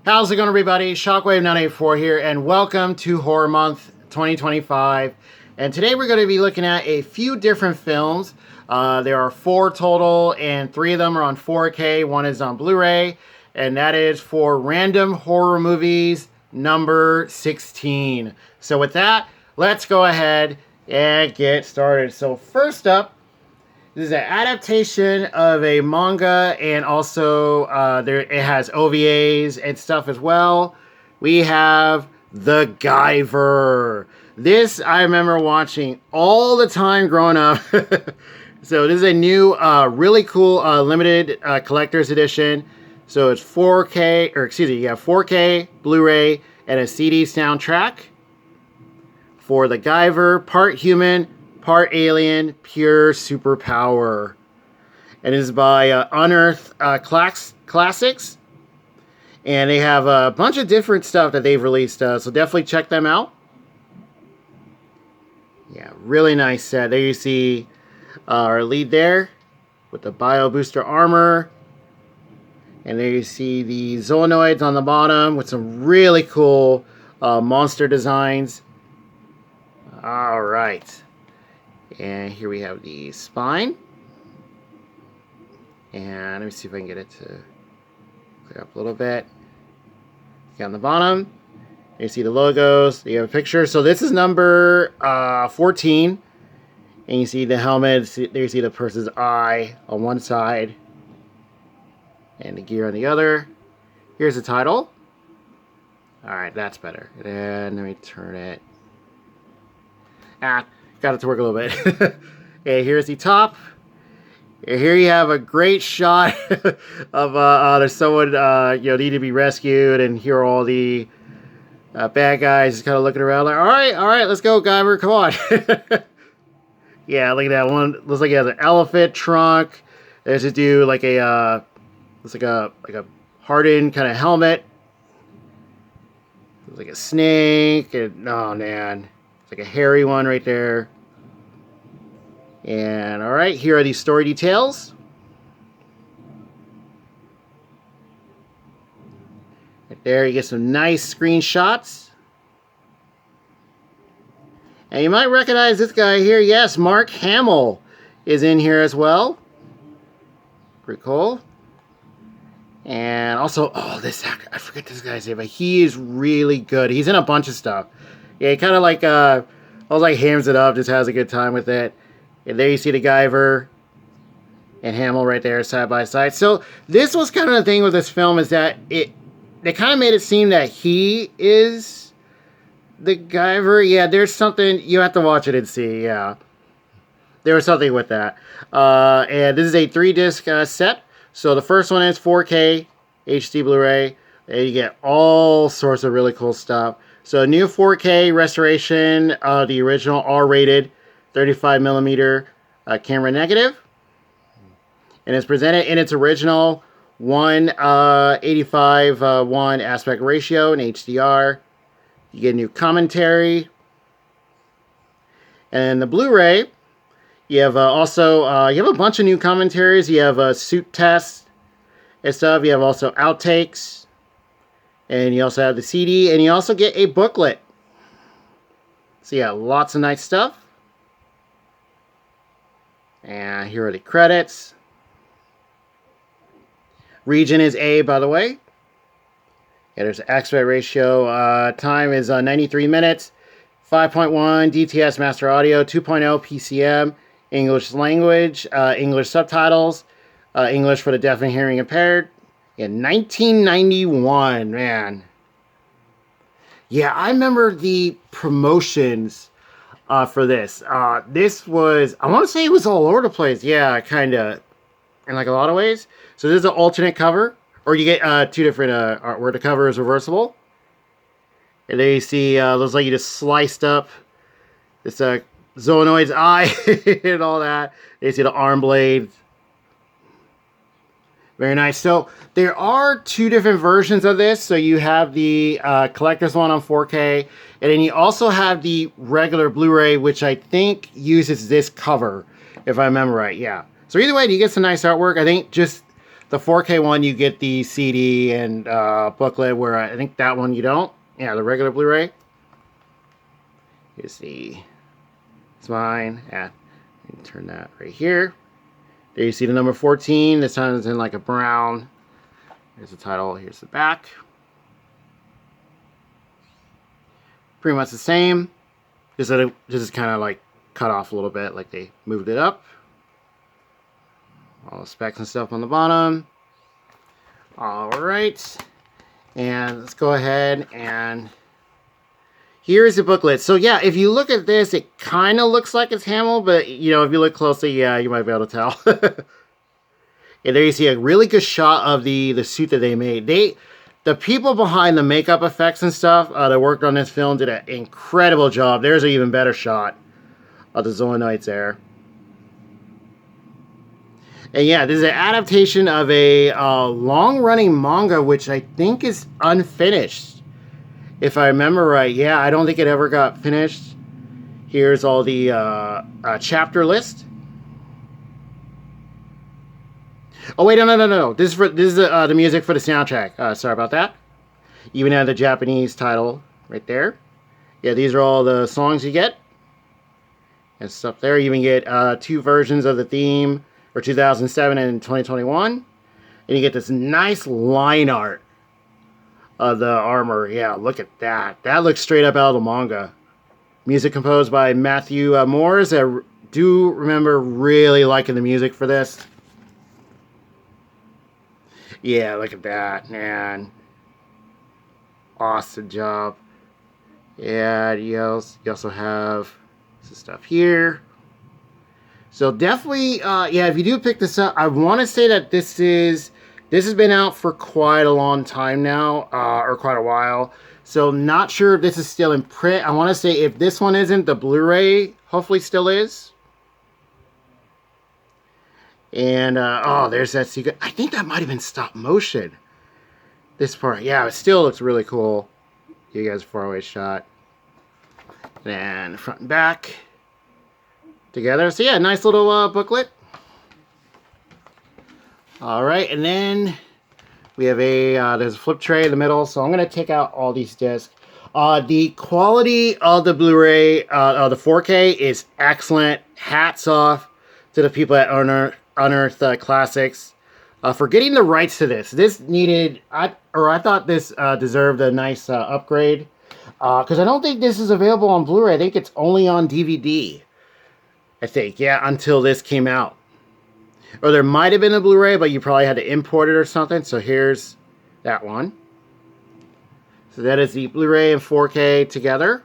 How's it going, everybody? Shockwave984 here, and welcome to Horror Month 2025. And today we're going to be looking at a few different films. There are 4 total, and 3 of them are on 4K. 1 is on Blu-ray, and that is for Random Horror Movies number 16. So with that, let's go ahead and get started. So first up, this is an adaptation of a manga, and also it has OVAs and stuff as well. We have The Guyver. This I remember watching all the time growing up. So this is a new, really cool limited collector's edition. So it's 4K, or excuse me, you have 4K, Blu-ray, and a CD soundtrack for The Guyver, part human, part alien, pure superpower. And it is by Unearthed Classics. And they have a bunch of different stuff that they've released, so definitely check them out. Yeah, really nice set. There you see our lead there with the Bio Booster armor. And there you see the Zoonoids on the bottom with some really cool monster designs. All right. And here we have the spine. And let me see if I can get it to clear up a little bit. On the bottom, you see the logos. You have a picture. So this is number 14. And you see the helmet. There you see the person's eye on one side. And the gear on the other. Here's the title. Alright, that's better. And let me turn it. Got it to work a little bit. Okay, here's the top. Here you have a great shot of there's someone need to be rescued, and here are all the bad guys just kind of looking around like, all right, let's go, Guyver, come on. Yeah, look at that one. Looks like he has an elephant trunk. There's this dude like a looks like a hardened kind of helmet. Looks like a snake, and oh man, it's like a hairy one right there. And alright, here are the story details. Right there, you get some nice screenshots. And you might recognize this guy here. Yes, Mark Hamill is in here as well. Pretty cool. And also, this actor, I forget this guy's name, but he is really good. He's in a bunch of stuff. Yeah, he kind of like, hams it up, just has a good time with it. And there you see the Guyver and Hamill right there side by side. So this was kind of the thing with this film, is that they kind of made it seem that he is the Guyver. Yeah, there's something, you have to watch it and see, yeah. There was something with that. And this is a 3-disc set. So the first one is 4K HD Blu-ray. And you get all sorts of really cool stuff. So a new 4K restoration of the original R-rated 35mm camera negative, and it's presented in its original 1:85:1 aspect ratio in HDR. You get new commentary, and the Blu-ray, you have also you have a bunch of new commentaries. You have suit tests and stuff. You have also outtakes, and you also have the CD, and you also get a booklet. So yeah, lots of nice stuff. And here are the credits. Region is A, by the way. Yeah, there's an aspect ratio. Time is 93 minutes. 5.1 DTS Master Audio. 2.0 PCM. English language. English subtitles. English for the deaf and hearing impaired. In 1991, man. Yeah, I remember the promotions for this. This was, I want to say it was all over the place. Yeah, kind of, in like a lot of ways. So this is an alternate cover, or you get 2 different art where the cover is reversible. And there you see, looks like you just sliced up this Zoonoid's eye and all that. There you see the arm blade. Very nice. So there are 2 different versions of this. So you have the collector's one on 4K, and then you also have the regular Blu-ray, which I think uses this cover, if I remember right. Yeah. So either way, you get some nice artwork. I think just The 4K one, you get the CD and booklet, where I think that one you don't. Yeah, the regular Blu-ray. Here's the spine. Yeah, turn that right here. There you see the number 14. This time it's in like a brown. Here's the title. Here's the back. Pretty much the same. Just that this is kind of like cut off a little bit, like they moved it up. All the specs and stuff on the bottom. Alright. And let's go ahead and here's the booklet. So yeah, if you look at this, it kind of looks like it's Hamill, but you know, if you look closely, yeah, you might be able to tell. And there you see a really good shot of the suit that they made. The people behind the makeup effects and stuff that worked on this film did an incredible job. There's an even better shot of the Zoanites there. And yeah, this is an adaptation of a long-running manga, which I think is unfinished. If I remember right, yeah, I don't think it ever got finished. Here's all the chapter list. Oh wait, no. This is the music for the soundtrack. Sorry about that. Even had the Japanese title right there. Yeah, these are all the songs you get and stuff there. You even get 2 versions of the theme for 2007 and 2021, and you get this nice line art of the armor. Yeah, look at that. That looks straight up out of the manga. Music composed by Matthew Moores. I do remember really liking the music for this. Yeah, look at that, man. Awesome job. Yeah, you also have some stuff here. So definitely, yeah, if you do pick this up, I want to say that this has been out for quite a long time now, or quite a while. So not sure if this is still in print. I want to say if this one isn't, the Blu-ray hopefully still is. And, oh, there's that secret. I think that might have been stop motion. This part, yeah, it still looks really cool. You guys a faraway shot. And front and back together. So yeah, nice little booklet. Alright, and then we have there's a flip tray in the middle. So I'm going to take out all these discs. The quality of the Blu-ray, the 4K is excellent. Hats off to the people at Unearth Classics for getting the rights to this. This needed, I thought this deserved a nice upgrade, because I don't think this is available on Blu-ray. I think it's only on DVD. I think, yeah, until this came out. Or there might have been a Blu-ray, but you probably had to import it or something. So here's that one. So that is the Blu-ray and 4K together.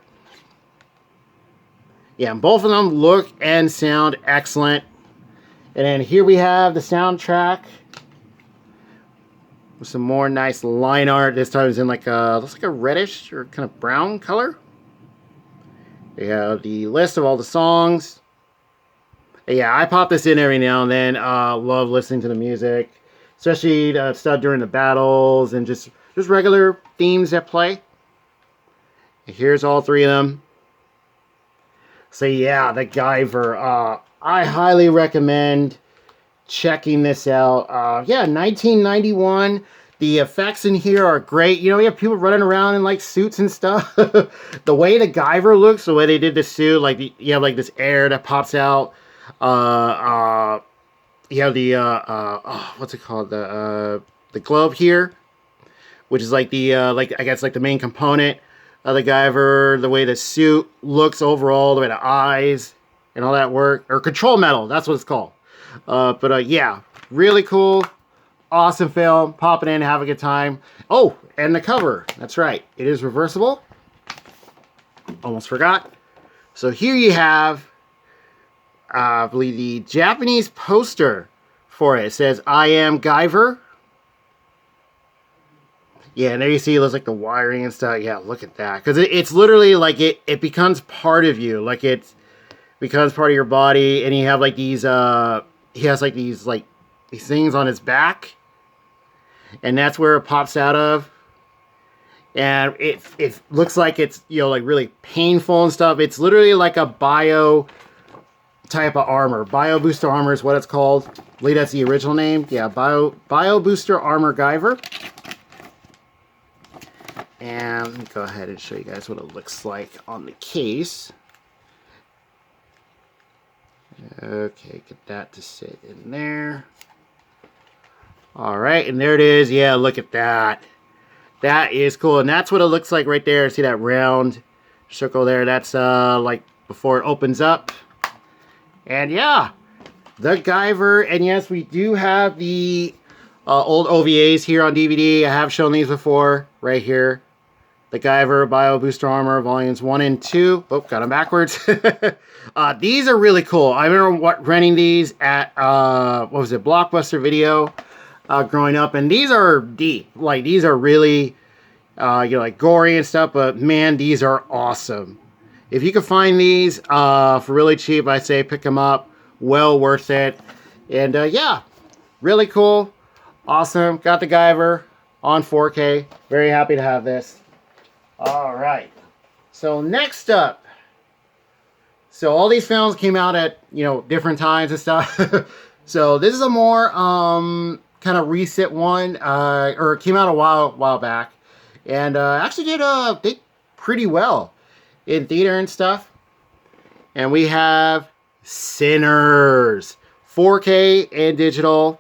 Yeah, and both of them look and sound excellent. And then here we have the soundtrack with some more nice line art. This time it's in like looks like a reddish or kind of brown color. We have the list of all the songs. And yeah, I pop this in every now and then. Love listening to the music, especially stuff during the battles and just regular themes that play. And here's all 3 of them. So yeah, the Guyver. I highly recommend checking this out. Yeah, 1991. The effects in here are great. You know, we have people running around in like suits and stuff. The way the Guyver looks, the way they did the suit, like you have like this air that pops out. You have the what's it called? The globe here, which is like the like I guess like the main component of the Guyver. The way the suit looks overall, the way the eyes and all that work, or control metal, that's what it's called. But yeah, really cool, awesome film. Pop it in, have a good time. Oh, and the cover, that's right, it is reversible. Almost forgot. So here you have, I believe, the Japanese poster for it. It says, "I am Guyver." Yeah, and there you see it looks like the wiring and stuff. Yeah, look at that. Because it's literally like it becomes part of you. Like it becomes part of your body. And you have like these, he has like these things on his back. And that's where it pops out of. And it looks like it's, you know, like really painful and stuff. It's literally like a type of armor. Bio Booster Armor is what it's called. I believe that's the original name. Yeah, Bio Booster Armor Guyver. And let me go ahead and show you guys what it looks like on the case. Okay, get that to sit in there. Alright, and there it is. Yeah, look at that. That is cool. And that's what it looks like right there. See that round circle there? That's like before it opens up. And yeah, the Guyver. And yes, we do have the old OVAs here on DVD. I have shown these before right here. The Guyver Bio Booster Armor Volumes 1 and 2. Oh, got them backwards. These are really cool. I remember renting these at, what was it, Blockbuster Video growing up. And these are deep. Like, these are really, like gory and stuff. But, man, these are awesome. If you can find these for really cheap, I say pick them up. Well worth it. And, yeah, really cool. Awesome. Got the Guyver on 4K. Very happy to have this. All right, so next up, so all these films came out at, different times and stuff. So this is a more kind of recent one, or it came out a while back, and actually did pretty well in theater and stuff. And we have Sinners, 4K and digital.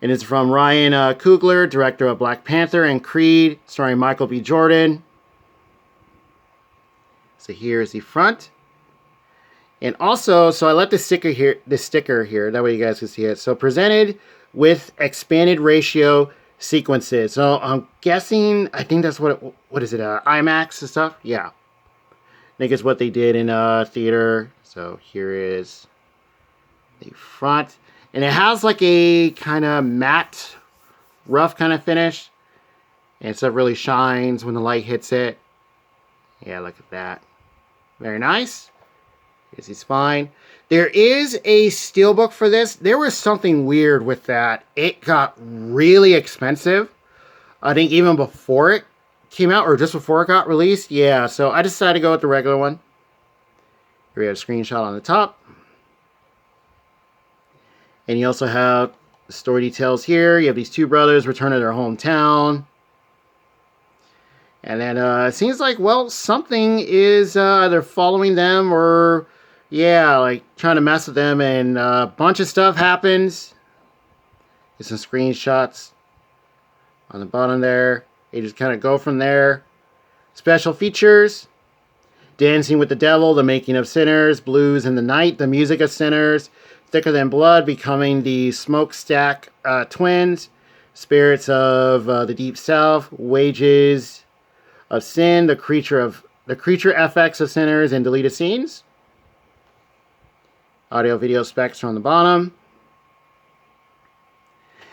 And it's from Ryan Coogler, director of Black Panther and Creed, starring Michael B. Jordan. So here's the front. And also, so I left the sticker here, that way you guys can see it. So presented with expanded ratio sequences. So I'm guessing, I think that's what is it, IMAX and stuff? Yeah. I think it's what they did in theater. So here is the front. And it has like a kind of matte, rough kind of finish. And stuff really shines when the light hits it. Yeah, look at that. Very nice. Here's the spine. There is a steelbook for this. There was something weird with that. It got really expensive. I think even before it came out, or just before it got released. Yeah, so I decided to go with the regular one. Here we have a screenshot on the top. And you also have the story details here. You have these two brothers return to their hometown. And then it seems like, well, something is either following them or, yeah, like trying to mess with them. And a bunch of stuff happens. Get some screenshots on the bottom there. They just kind of go from there. Special features. Dancing with the Devil, The Making of Sinners, Blues in the Night, The Music of Sinners, Thicker Than Blood, Becoming the Smokestack Twins, Spirits of the Deep South, Wages of Sin, The Creature FX of Sinners, and Deleted Scenes. Audio video specs are on the bottom.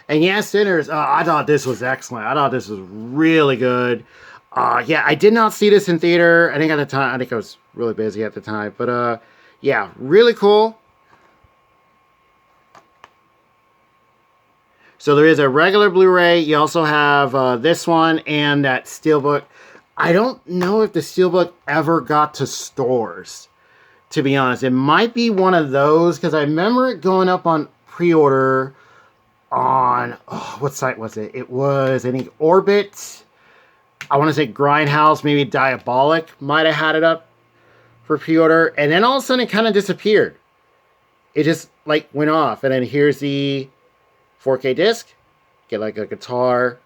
And yeah, Sinners, I thought this was excellent. I thought this was really good. Yeah, I did not see this in theater. I think I was really busy at the time. But yeah, really cool. So there is a regular Blu-ray. You also have this one and that Steelbook. I don't know if the Steelbook ever got to stores, to be honest. It might be one of those, because I remember it going up on pre-order on, what site was it? It was, I think, Orbit. I want to say Grindhouse, maybe Diabolic might have had it up for pre-order. And then all of a sudden it kind of disappeared. It just, like, went off. And then here's the 4K disc. Get like a guitar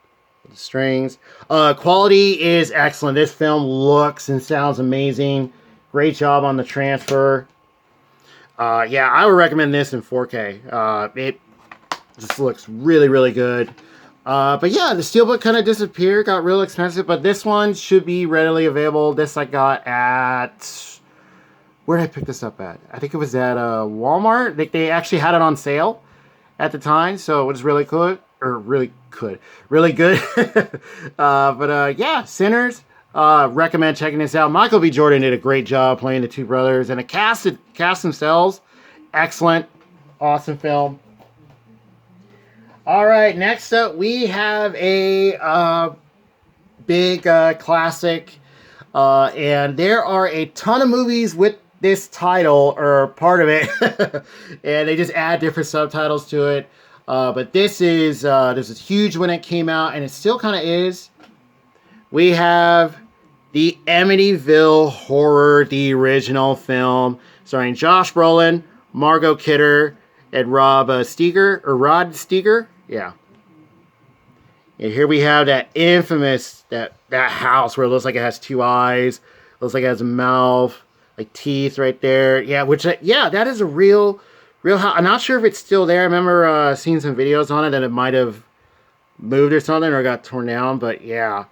with the strings. Quality is excellent. This film looks and sounds amazing. Great job on the transfer. Yeah, I would recommend this in 4K. It just looks really, really good. But yeah, the Steelbook kind of disappeared. Got real expensive. But this one should be readily available. This I got at... Where did I pick this up at? I think it was at Walmart. They actually had it on sale at the time, so it was really good, really good. But yeah, Sinners, recommend checking this out. Michael B. Jordan did a great job playing the two brothers, and the cast themselves, excellent, awesome film. All right, next up we have a big classic, and there are a ton of movies with this title, or part of it, and they just add different subtitles to it. But this is huge when it came out, and it still kind of is. We have the Amityville Horror, the original film, starring Josh Brolin, Margot Kidder, and Rod Steiger. Yeah. And here we have that infamous, that house where it looks like it has two eyes, looks like it has a mouth, like teeth right there. Yeah, that is a real house. I'm not sure if it's still there. I remember seeing some videos on it, and it might have moved or something, or got torn down, but yeah.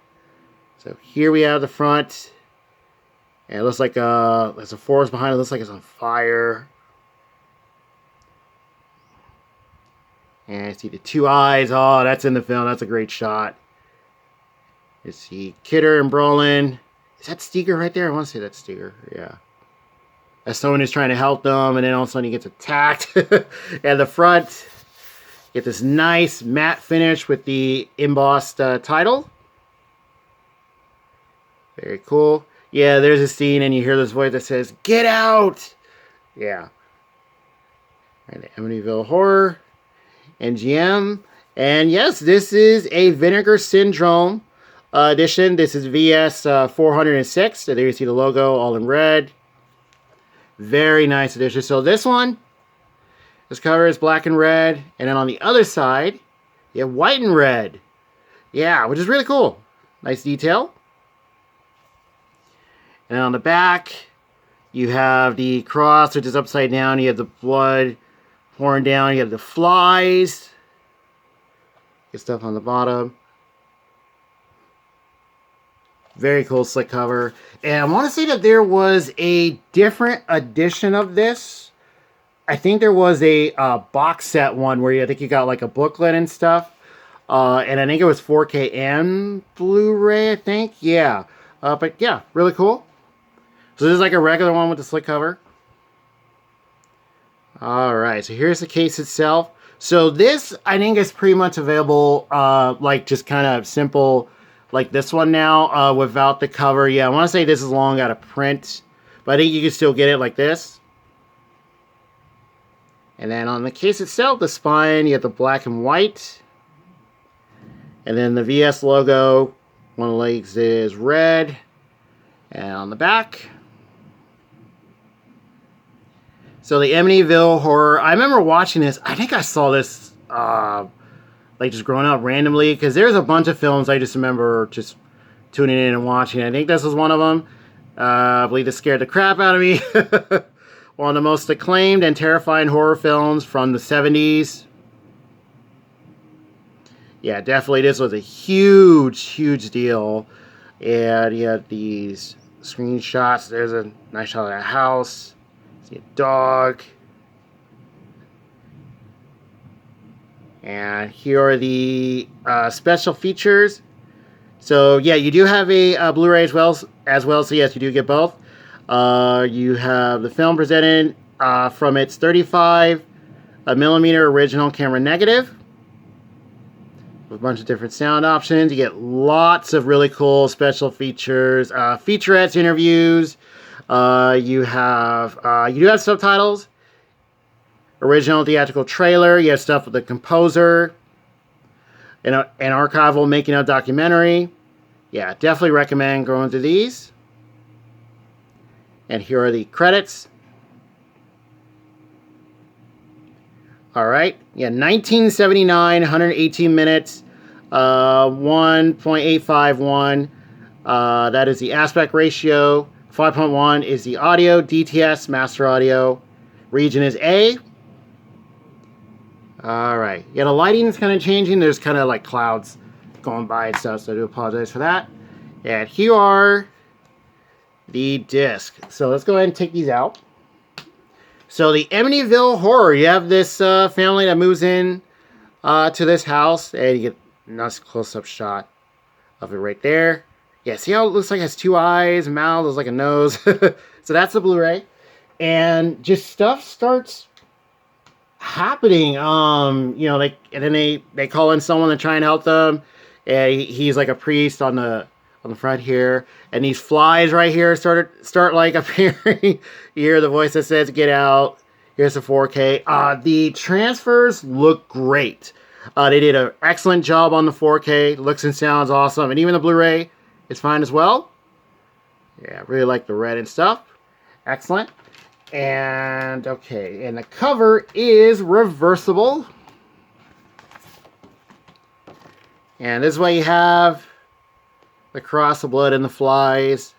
So here we have the front, and it looks like there's a forest behind it. It looks like it's on fire. And I see the two eyes. Oh, that's in the film. That's a great shot. You see Kidder and Brolin. Is that Steiger right there? I want to say that's Steiger. Yeah. As someone who's trying to help them, and then all of a sudden he gets attacked. And the front, get this nice matte finish with the embossed title. Very cool. Yeah, there's a scene, and you hear this voice that says, "Get out!" Yeah. All right, the Amityville Horror. NGM. And yes, this is a Vinegar Syndrome edition. This is VS 406. So there you see the logo all in red. Very nice edition. So this cover is black and red. And then on the other side, you have white and red. Yeah, which is really cool. Nice detail. And on the back, you have the cross, which is upside down. You have the blood pouring down. You have the flies. Get stuff on the bottom. Very cool, slick cover. And I want to say that there was a different edition of this. I think there was a box set one where I think you got like a booklet and stuff. And I think it was 4K and Blu-ray, I think. Yeah. But yeah, really cool. So this is like a regular one with the slick cover. Alright, so here's the case itself. So this, I think, is pretty much available, like just kind of simple, like this one now, without the cover. Yeah, I want to say this is long out of print, but I think you can still get it like this. And then on the case itself, the spine, you have the black and white. And then the VS logo, one of the legs is red. And on the back, so the Amityville Horror, I remember watching this. I think I saw this, like just growing up randomly, because there's a bunch of films I just remember just tuning in and watching. I think this was one of them. I believe this scared the crap out of me. One of the most acclaimed and terrifying horror films from the 70s. Yeah, definitely this was a huge deal. And you had these screenshots. There's a nice shot of that house. See a dog. And here are the special features. So yeah, you do have a Blu-ray as well. So yes, you do get both. You have the film presented from its 35 millimeter original camera negative. With a bunch of different sound options. You get lots of really cool special features, featurettes, interviews. You do have subtitles, original theatrical trailer. You have stuff with the composer, an archival making of documentary. Yeah, definitely recommend going through these. And here are the credits. All right, yeah, 1979, 118 minutes, 1.851. That is the aspect ratio. 5.1 is the audio, DTS, master audio. Region is A. All right. Yeah, the lighting is kind of changing. There's kind of like clouds going by and stuff, so I do apologize for that. And here are the disc. So let's go ahead and take these out. So the Amityville Horror. You have this family that moves in to this house, and you get a nice close-up shot of it right there. Yeah, see how it looks like it has two eyes, mouth, looks like a nose. So that's the Blu-ray. And just stuff starts happening. And then they call in someone to try and help them. And he's like a priest on the on the front here. And these flies right here start like appearing. You hear the voice that says, get out. Here's the 4K. The transfers look great. They did an excellent job on the 4K. Looks and sounds awesome. And even the Blu-ray is fine as well. Yeah, really like the red and stuff. Excellent. And, okay, and the cover is reversible. And this is what you have. The cross, the blood, and the flies.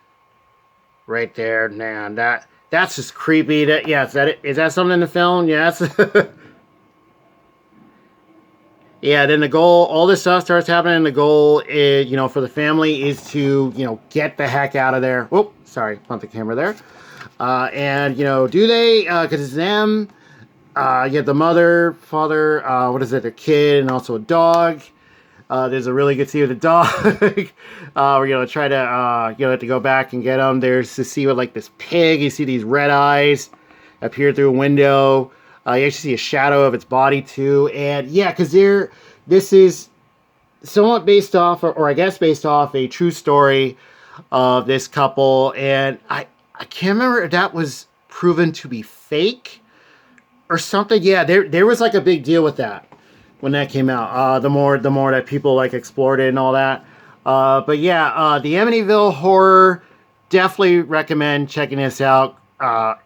Right there. Man, that's just creepy. Yeah, is that something in the film? Yes. Yeah, then the goal, all this stuff starts happening. The goal is, for the family is to, get the heck out of there. Whoop, sorry, bump the camera there. And, do they, because it's them, you have the mother, father, their kid, and also a dog. There's a really good scene with the dog. We're going to try to, have to go back and get them. There's to see with, like, this pig. You see these red eyes appear through a window. You actually see a shadow of its body, too. And, yeah, because this is somewhat based off, or I guess based off a true story of this couple. And I can't remember if that was proven to be fake or something. Yeah, there was, like, a big deal with that when that came out. The more that people, like, explored it and all that. But, yeah, the Amityville Horror, definitely recommend checking this out.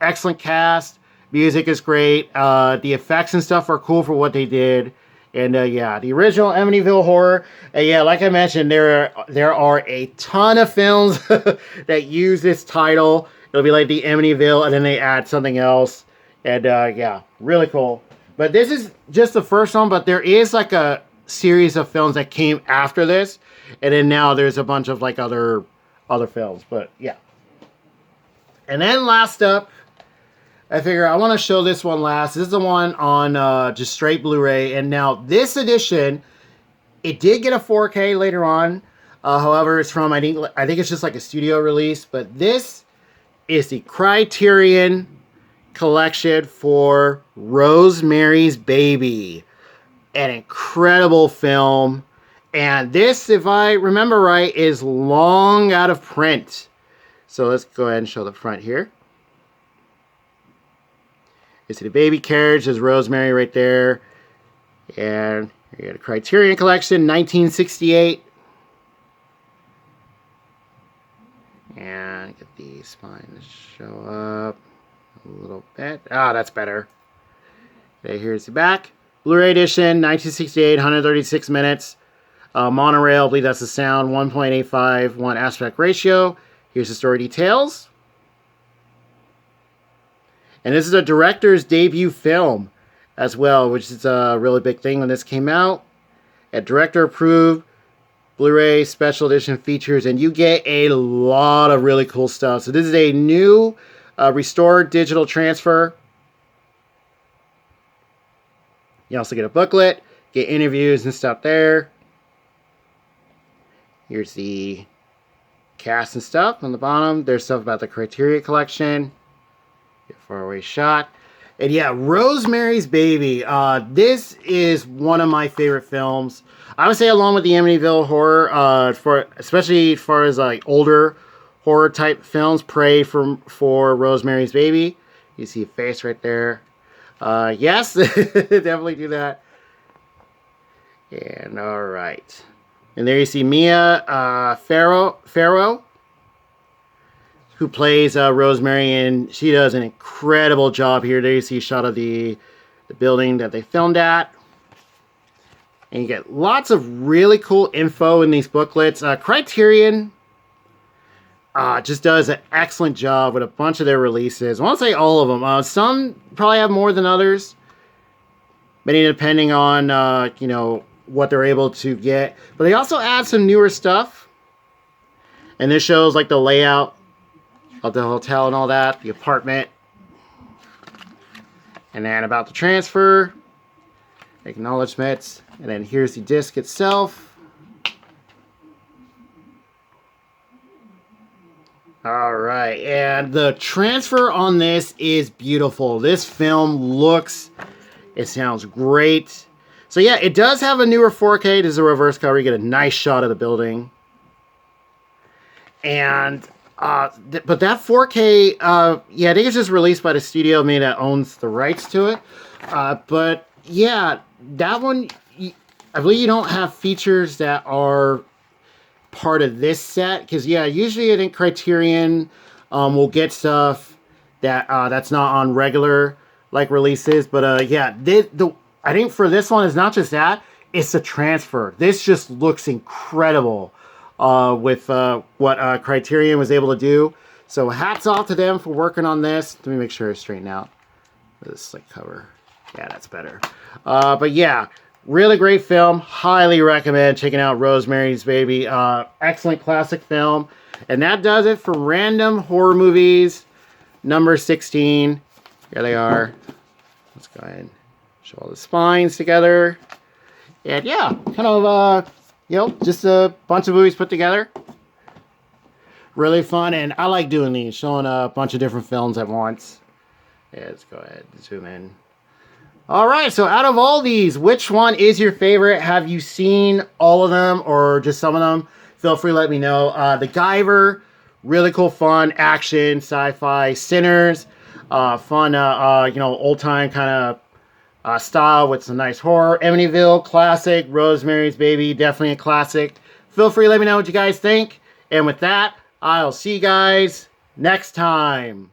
Excellent cast. Music is great. The effects and stuff are cool for what they did. And, yeah, the original Amityville Horror. And, yeah, like I mentioned, there are a ton of films that use this title. It'll be like the Amityville, and then they add something else. And, yeah, really cool. But this is just the first one, but there is, like, a series of films that came after this. And then now there's a bunch of, like, other films. But, yeah. And then last up, I figure I want to show this one last. This is the one on just straight Blu-ray. And now this edition, it did get a 4K later on. However, it's from, I think it's just like a studio release. But this is the Criterion collection for Rosemary's Baby. An incredible film. And this, if I remember right, is long out of print. So let's go ahead and show the front here. You see the baby carriage. There's Rosemary right there. And you got a Criterion collection, 1968. And get the spine to show up a little bit. Ah, that's better. Okay, here's the back. Blu-ray edition, 1968, 136 minutes. Monorail, I believe that's the sound, 1.851 aspect ratio. Here's the story details. And this is a director's debut film as well, which is a really big thing when this came out. A director approved Blu-ray special edition features, and you get a lot of really cool stuff. So this is a new restored digital transfer. You also get a booklet, get interviews and stuff there. Here's the cast and stuff on the bottom. There's stuff about the Criterion collection. Faraway shot. And yeah, Rosemary's Baby. This is one of my favorite films. I would say along with the Amityville Horror, especially as far as like older horror type films, pray for Rosemary's Baby. You see a face right there. Yes, definitely do that. And all right. And there you see Mia Farrow, who plays Rosemary, and she does an incredible job here. There you see a shot of the building that they filmed at. And you get lots of really cool info in these booklets. Criterion just does an excellent job with a bunch of their releases. I won't say all of them. Some probably have more than others. Many depending on, what they're able to get. But they also add some newer stuff. And this shows like the layout of the hotel and all that, the apartment. And then about the transfer, acknowledgments, and then here's the disc itself. Alright, and the transfer on this is beautiful. This film looks, it sounds great. So yeah, it does have a newer 4K. This is a reverse cover. You get a nice shot of the building. And but that 4K, yeah, I think it's just released by the studio maybe that owns the rights to it. But yeah, that one, I believe you don't have features that are part of this set, because yeah, usually I think Criterion will get stuff that that's not on regular like releases. But yeah, I think for this one, it's not just that, it's the transfer. This just looks incredible with what Criterion was able to do. So hats off to them for working on this. Let me make sure I straighten out this like cover. Yeah, that's better. But yeah, really great film. Highly recommend checking out Rosemary's Baby. Excellent classic film. And that does it for Random Horror Movies number 16. Here they are. Let's go ahead and show all the spines together. And yeah, kind of, you know, just a bunch of movies put together. Really fun, and I like doing these, showing a bunch of different films at once. Yeah, let's go ahead and zoom in. Alright, so out of all these, which one is your favorite? Have you seen all of them or just some of them? Feel free to let me know. The Guyver, really cool fun, action, sci-fi. Sinners, fun, you know, old-time kind of style with some nice horror. Amityville, classic. Rosemary's Baby, definitely a classic. Feel free to let me know what you guys think. And with that, I'll see you guys next time.